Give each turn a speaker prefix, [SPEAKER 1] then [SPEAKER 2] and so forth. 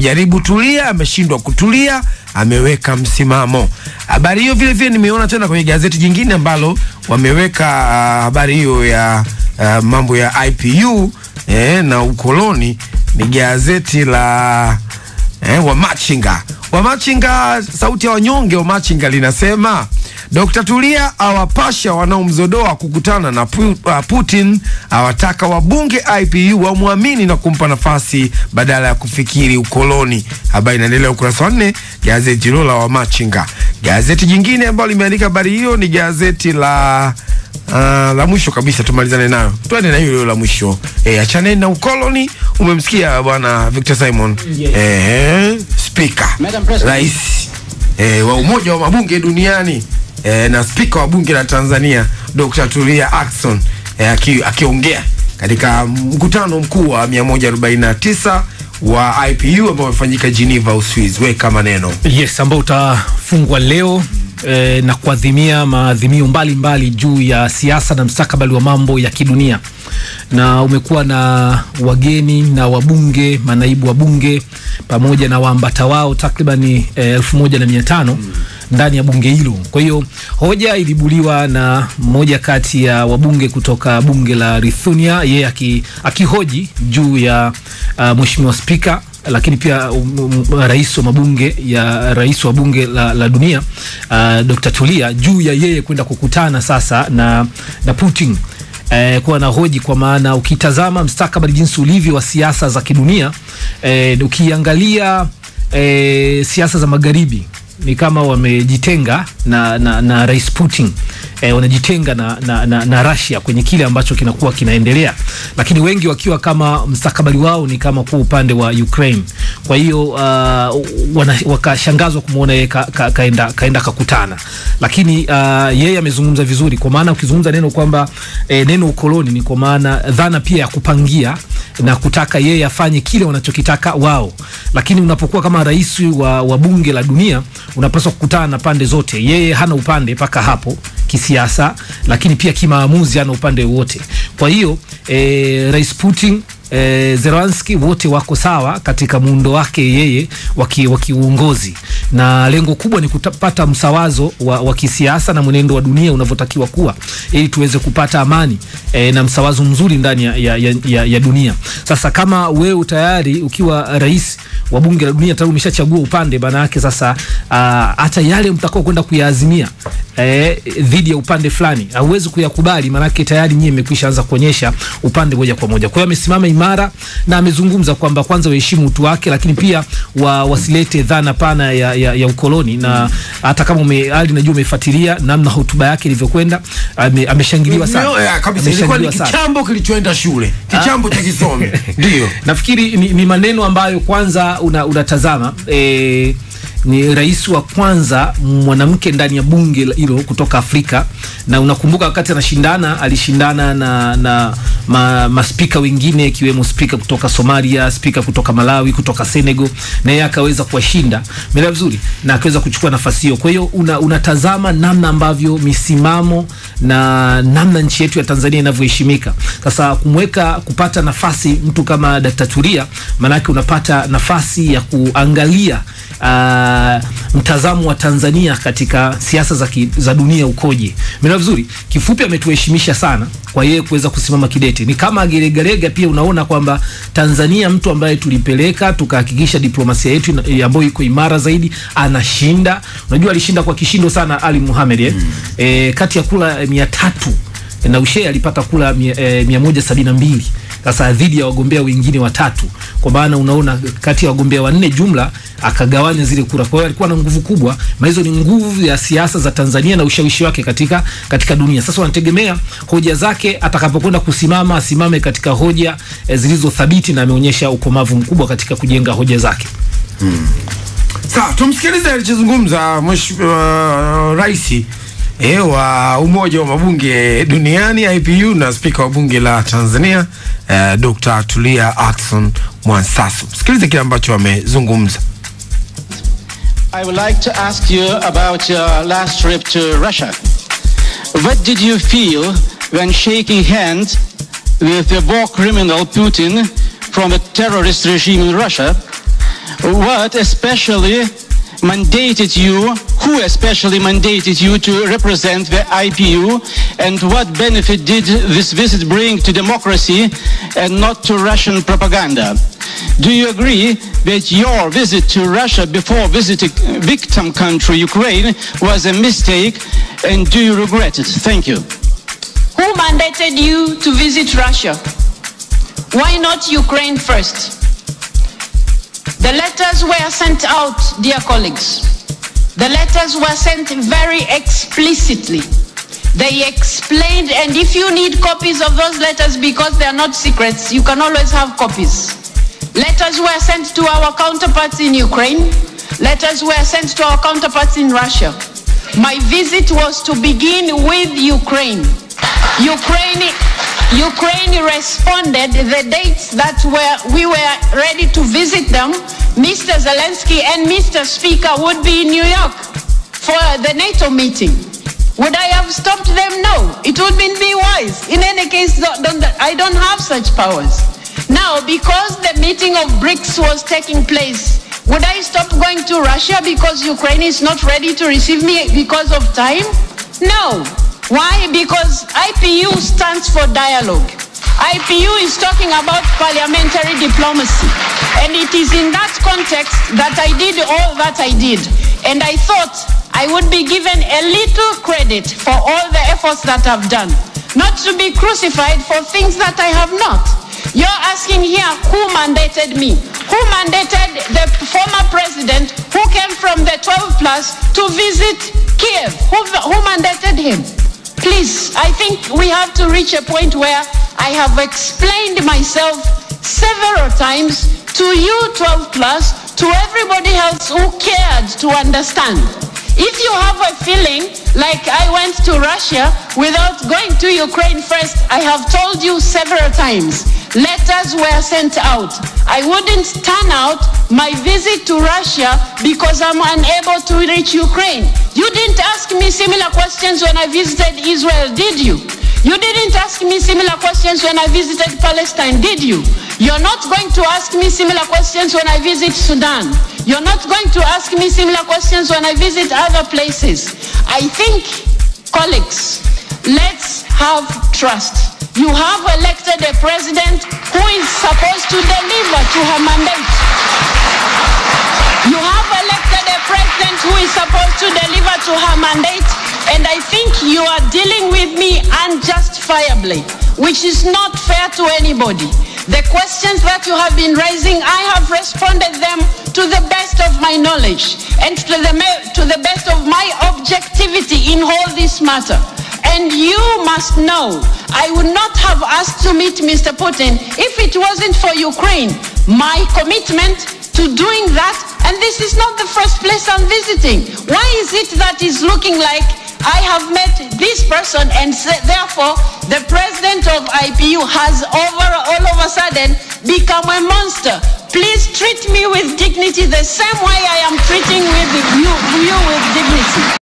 [SPEAKER 1] amemjaribu Tulia, ameshindwa kutulia, ameweka msimamo. Habari hiyo vile vile nimeona tena kwenye gazeti jingine ambalo wameweka habari hiyo ya mambo ya IPU na ukoloni. Ni gazeti la Wamachinga, sauti ya wanyonge. Wamachinga linasema Dr. Tulia awapasha wanaomzodoa kukutana na Putin, awataka wabunge IPU wamwamini na kumpa nafasi badala ya kufikiri ukoloni. Habari inaendelea ukurasa wa 4 gazeti hilo la Wamachinga. Gazeti jingine ambalo limeandika habari hiyo ni gazeti la mwisho kabisa, tumalizane nayo. Tuende na hilo la mwisho. Achane na ukoloni. Umemsikia bwana Victor Simon, speaker, rais wa umoja wa mabunge duniani na speaker wa bunge la Tanzania Dr. Tulia Ackson akiongea katika mkutano mkuu wa 149 wa IPU ambao umefanyika Geneva, Uswizi. Weka maneno.
[SPEAKER 2] Yes, ambao utafungwa leo na kuadhimia maadhimio mbalimbali juu ya siasa na mstakabali wa mambo ya kidunia. Na umekuwa na wageni na wabunge, manaibu wabunge pamoja na waambata wao takribani 1500 ndani ya bunge hilo. Kwa hiyo hoja ilibuliwa na mmoja kati ya wabunge kutoka bunge la Lithuania, yeye akihoji juu ya mheshimiwa speaker, lakini pia rais wa bunge la dunia Dr. Tulia, juu ya yeye kwenda kukutana sasa na Putin. Kwa na hoji, kwa maana ukitazama mstakabali jinsi ulivyo wa siasa za kidunia, ukiangalia siasa za magharibi ni kama wamejitenga na Rais Putin, wanajitenga na Russia kwenye kile ambacho kinakuwa kinaendelea, lakini wengi wakiwa kama mstakabali wao ni kama kwa upande wa Ukraine. Kwa hiyo wakashangazwa kumuona yeye kaenda kakutana, lakini yeye amezungumza vizuri, kwa maana ukizungumza neno kwamba neno ukoloni ni kwa maana dhana pia ya kupangia na kutaka yeye afanye kile wanachokitaka wao. Lakini unapokuwa kama rais wa bunge la dunia, unapaswa kukutana na pande zote. Yeye hana upande paka hapo kisiasa, lakini pia kimaamuzi hana upande wote. Kwa hiyo Rais Putin, Zelensky wote wako sawa katika muundo wake yeye wakiuongozi, na lengo kubwa ni kupata msawazo wa kisiasa na mwenendo wa dunia unavyotakiwa kuwa, ili tuweze kupata amani na msawazo mzuri ndani ya dunia. Sasa kama wewe tayari ukiwa rais wa bunge la dunia tayari umeshachagua upande, bana yake sasa hata yale mtakao kwenda kuyaazimia dhidi ya upande fulani hauwezi kuyakubali, maana yake tayari nyinyi mmekwisha anza kuonyesha upande moja kwa moja. Kwa hiyo amesimama imara na amezungumza kwamba kwanza waheshimu utu wake, lakini pia wasilete dhana pana ya ukoloni. Na hata kama najua umefuatilia namna hotuba yake ilivyokwenda, ameshangiliwa sana.
[SPEAKER 1] Kabisa ilikuwa ni kichambo kilichoenda shule, kichambo cha kisome. Ndio
[SPEAKER 2] nafikiri ni maneno ambayo kwanza unatazama ni rais wa kwanza mwanamke ndani ya bunge hilo kutoka Afrika. Na unakumbuka wakati alishindana na maspika wengine, ikiwemo spika kutoka Somalia, spika kutoka Malawi, kutoka Senegal, na yeye akaweza kuwashinda mela vizuri na akaweza kuchukua nafasi hiyo. Kwa hiyo unatazama namna ambavyo misimamo na namna nchi yetu ya Tanzania inavyoheshimika. Sasa kupata nafasi mtu kama Dr. Tulia, maana yake unapata nafasi ya kuangalia mtazamo wa Tanzania katika siasa za dunia ukoje. Mimi vizuri, kifupi ametuheshimisha sana kwa yeye kuweza kusimama kidete. Ni kama geregarega pia unaona kwamba Tanzania, mtu ambaye tulipeleka tukahakikisha diplomasia yetu ambayo iko imara zaidi, anashinda. Unajua alishinda kwa kishindo sana Ali Mohamed kati ya kula 300 na Ushe alipata kula 172. Sasa dhidi ya wagombea wengine 3, kwa maana unaona kati ya wagombea 4 jumla akagawanya zile kura. Kwa hiyo alikuwa na nguvu kubwa, na hizo ni nguvu ya siasa za Tanzania na ushawishi wake katika dunia. Sasa wanategemea hoja zake atakapokwenda kusimama, asimame katika hoja zilizothabiti, na ameonyesha ukomavu mkubwa katika kujenga hoja zake.
[SPEAKER 1] Sasa tumsikilize alichozungumza mheshimiwa rais wa umoja wa mabunge duniani IPU na speaker wa bunge la Tanzania Dr. Tulia Ackson Mwansasu. Sikiliza kile ambacho amezungumza.
[SPEAKER 3] I would like to ask you about your last trip to Russia. What did you feel when shaking hands with the war criminal Putin from a terrorist regime in Russia, what especially mandated you, who especially mandated you to represent the IPU, and what benefit did this visit bring to democracy and not to Russian propaganda? Do you agree that your visit to Russia before visiting victim country Ukraine was a mistake, and do you regret it? Thank you.
[SPEAKER 4] Who mandated you to visit Russia? Why not Ukraine first? The letters were sent out, dear colleagues. The letters were sent very explicitly. They explained, and if you need copies of those letters because they are not secrets, you can always have copies. Letters were sent to our counterparts in Ukraine. Letters were sent to our counterparts in Russia. My visit was to begin with Ukraine. Ukraine responded the dates that we were ready to visit them. Mr. Zelensky and Mr. Speaker would be in New York for the NATO meeting. Would I have stopped them? No. It would be wise. In any case, I don't have such powers. Now, because the meeting of BRICS was taking place, would I stop going to Russia because Ukraine is not ready to receive me because of time? No. Why? Because IPU stands for dialogue. IPU is talking about parliamentary diplomacy. And it is in that context that I did all that I did. And I thought I would be given a little credit for all the efforts that I've done. Not to be crucified for things that I have not. You're asking here who mandated me. Who mandated the former president who came from the 12 plus to visit Kiev? Who mandated him? Please, I think we have to reach a point where I have explained myself several times to you 12 plus, to everybody else who cared to understand. If you have a feeling like I went to Russia without going to Ukraine first, I have told you several times. Letters were sent out. I wouldn't turn out my visit to Russia because I'm unable to reach Ukraine. You didn't ask me similar questions when I visited Israel, did you? You didn't ask me similar questions when I visited Palestine, did you? You're not going to ask me similar questions when I visit Sudan. You're not going to ask me similar questions when I visit other places. I think, colleagues, let's have trust. You have elected a president who is supposed to deliver to her mandate. You have elected a president who is supposed to deliver to her mandate, and I think you are dealing with me unjustifiably, which is not fair to anybody. The questions that you have been raising, I have responded them to the best of my knowledge and to the best of my objectivity in all this matter. And you must know, I would not have asked to meet Mr. Putin if it wasn't for Ukraine. My commitment to doing that, and this is not the first place I'm visiting. Why is it that is looking like I have met this person and therefore the president of IPU has all of a sudden become a monster? Please treat me with dignity the same way I am treating you with dignity.